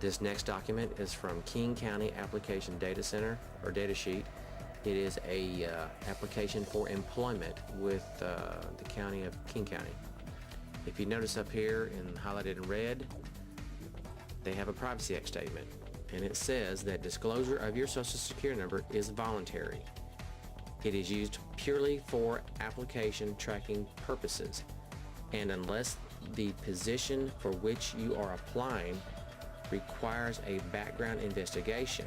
This next document is from King County Application Data Center, or Data Sheet. It is a application for employment with the County of King County. If you notice up here in highlighted in red, they have a Privacy Act statement, and it says that disclosure of your Social Security number is voluntary. It is used purely for application tracking purposes, and unless the position for which you are applying requires a background investigation,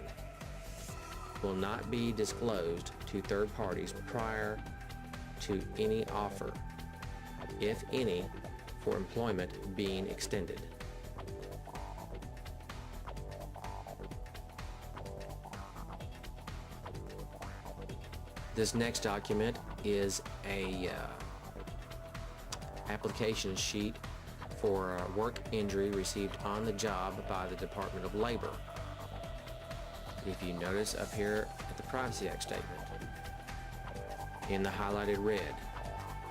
will not be disclosed to third parties prior to any offer, if any, for employment being extended. This next document is a application sheet for a work injury received on the job by the Department of Labor. If you notice up here at the Privacy Act statement, in the highlighted red,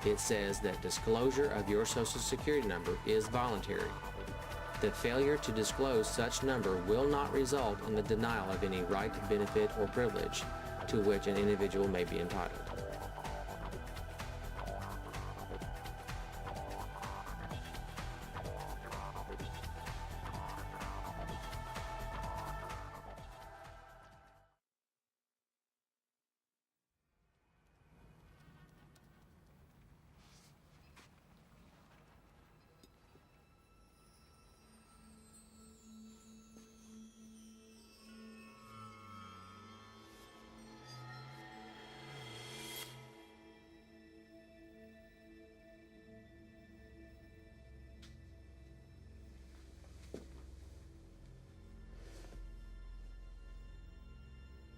it says that disclosure of your Social Security number is voluntary. The failure to disclose such number will not result in the denial of any right, benefit, or privilege to which an individual may be entitled.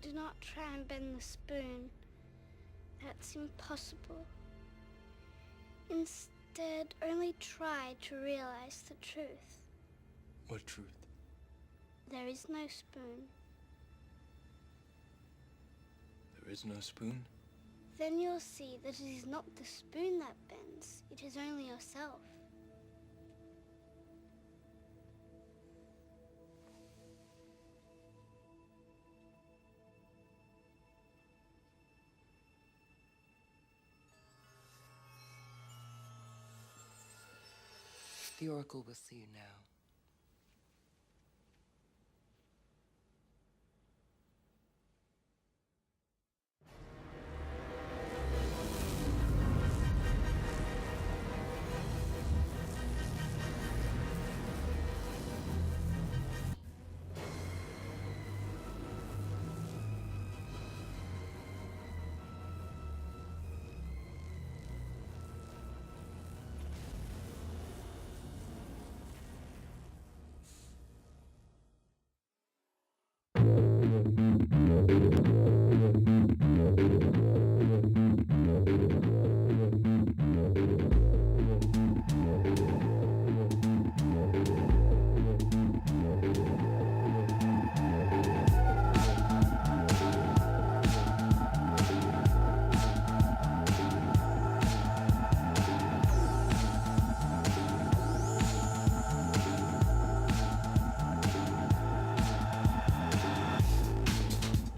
Do not try and bend the spoon. That's impossible. Instead, only try to realize the truth. What truth? There is no spoon. There is no spoon? Then you'll see that it is not the spoon that bends, it is only yourself. The Oracle will see you now.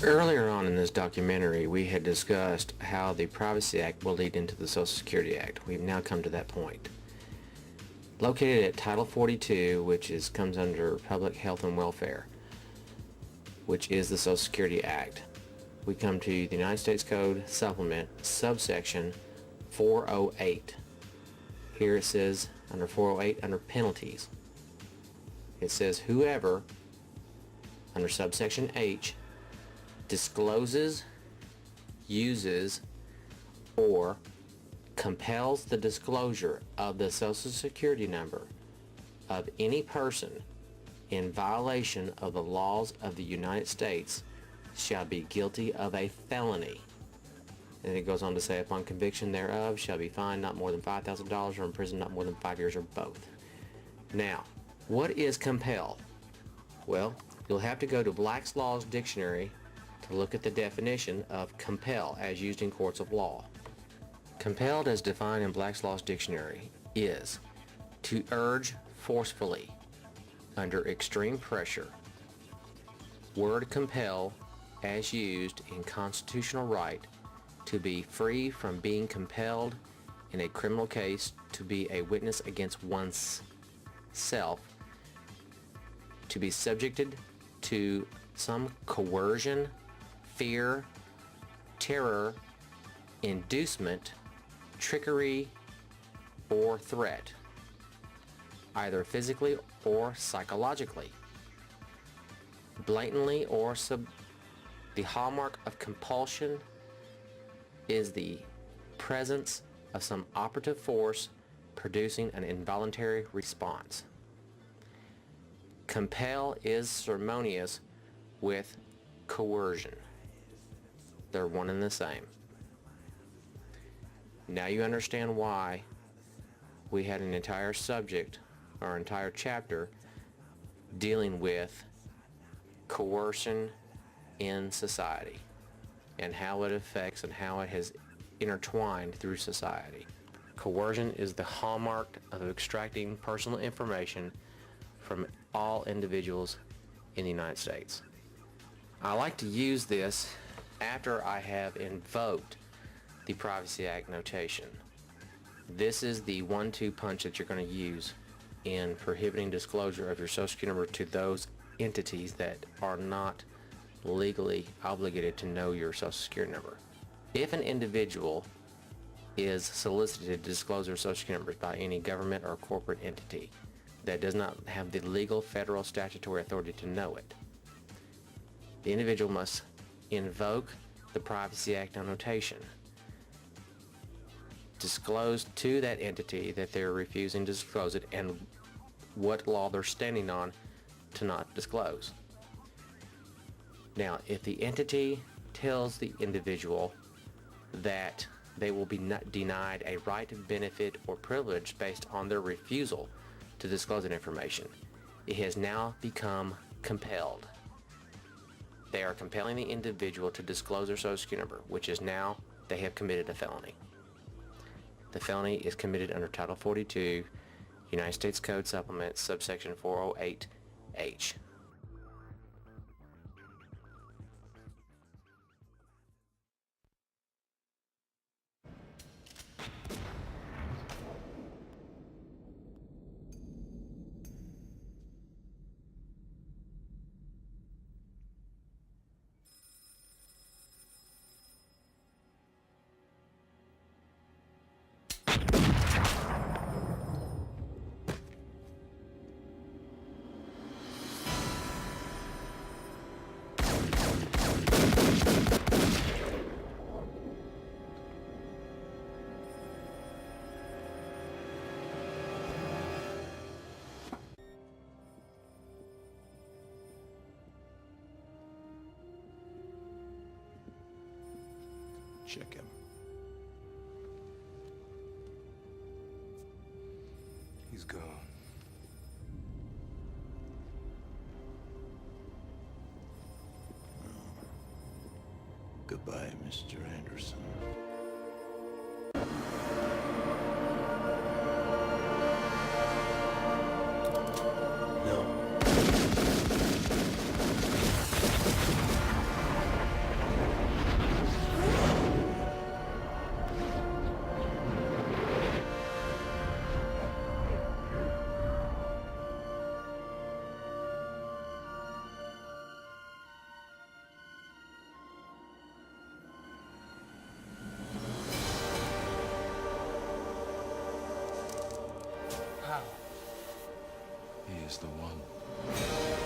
Earlier on in this documentary, we had discussed how the Privacy Act will lead into the Social Security Act. We've now come to that point. Located at Title 42, which comes under Public Health and Welfare, which is the Social Security Act, we come to the United States Code Supplement, subsection 408. Here it says, under 408, under penalties, it says whoever, under subsection H, discloses, uses, or compels the disclosure of the Social Security number of any person in violation of the laws of the United States shall be guilty of a felony. And it goes on to say, upon conviction thereof shall be fined not more than $5,000 or imprisoned not more than 5 years, or both. Now, what is compel? Well, you'll have to go to Black's Law's Dictionary to look at the definition of compel as used in courts of law. Compelled, as defined in Black's Law's Dictionary, is to urge forcefully, under extreme pressure. Word compel, as used in constitutional right to be free from being compelled in a criminal case to be a witness against one's self, to be subjected to some coercion, fear, terror, inducement, trickery, or threat, either physically or psychologically, blatantly or the hallmark of compulsion is the presence of some operative force producing an involuntary response. Compel is synonymous with coercion. They're one and the same. Now you understand why we had an entire subject or entire chapter dealing with coercion in society and how it affects and how it has intertwined through society. Coercion is the hallmark of extracting personal information from all individuals in the United States. I like to use this after I have invoked the Privacy Act notation. This is the 1-2 punch that you're going to use in prohibiting disclosure of your Social Security number to those entities that are not legally obligated to know your Social Security number. If an individual is solicited to disclose their Social Security numbers by any government or corporate entity that does not have the legal federal statutory authority to know it, the individual must invoke the Privacy Act notation, disclose to that entity that they're refusing to disclose it and what law they're standing on to not disclose. Now, if the entity tells the individual that they will be denied a right, benefit, or privilege based on their refusal to disclose that information, it has now become compelled. They are compelling the individual to disclose their Social Security number, which is now they have committed a felony. The felony is committed under Title 42, United States Code Supplement, subsection 408H. Check him. He's gone. Goodbye, Mr. Anderson. No. He is the one.